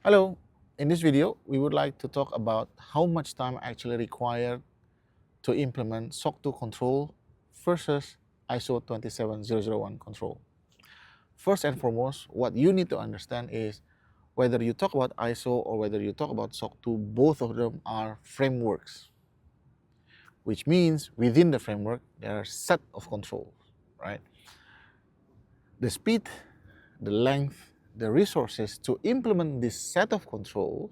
Hello, in this video, we would like to talk about how much time actually required to implement SOC 2 control versus ISO 27001 control. First and foremost, what you need to understand is whether you talk about ISO or whether you talk about SOC 2, both of them are frameworks, which means within the framework, there are a set of controls, right? The speed, the length, the resources to implement this set of controls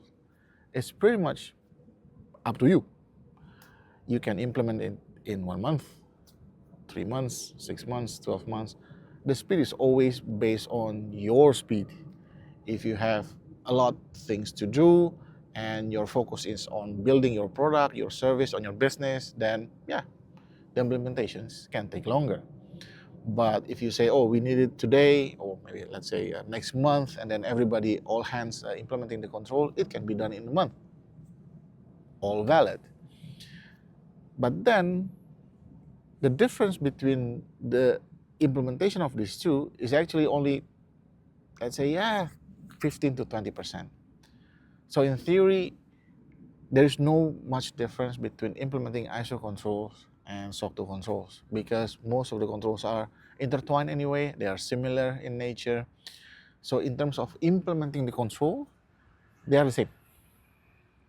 is pretty much up to you. You can implement it in 1 month, 3 months, 6 months, 12 months. The speed is always based on your speed. If you have a lot of things to do and your focus is on building your product, your service, on your business, then yeah, the implementations can take longer. But if you say, oh, we need it today, or maybe let's say next month, and then everybody, all hands implementing the control, it can be done in a month. All valid. But then the difference between the implementation of these two is actually only, let's say, 15 to 20%. So in theory, there is no much difference between implementing ISO controls and SOC 2 controls because most of the controls are intertwined anyway, they are similar in nature. So in terms of implementing the control, they are the same,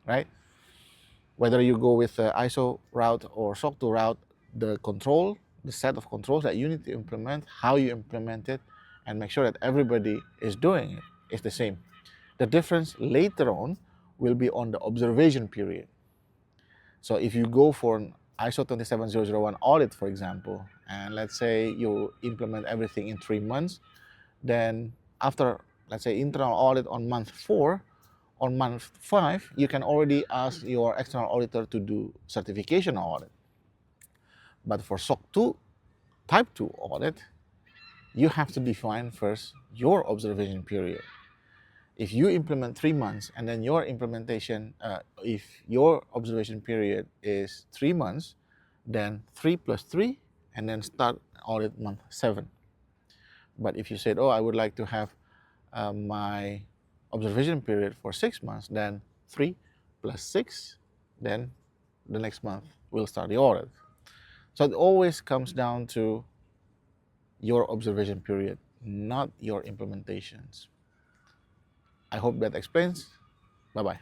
right? Whether you go with the ISO route or SOC 2 route, the control, the set of controls that you need to implement, how you implement it, and make sure that everybody is doing it is the same. The difference later on will be on the observation period. So if you go for an ISO 27001 audit, for example, and let's say you implement everything in 3 months, then after, let's say, internal audit on month 4, on month 5, you can already ask your external auditor to do certification audit. But for SOC 2, type 2 audit, you have to define first your observation period. If you implement 3 months and then your implementation, if your observation period is 3 months, then 3 plus 3, and then start audit month 7. But if you said, oh, I would like to have my observation period for 6 months, then 3 plus 6, then the next month we'll start the audit. So it always comes down to your observation period, not your implementations. I hope that explains. Bye-bye.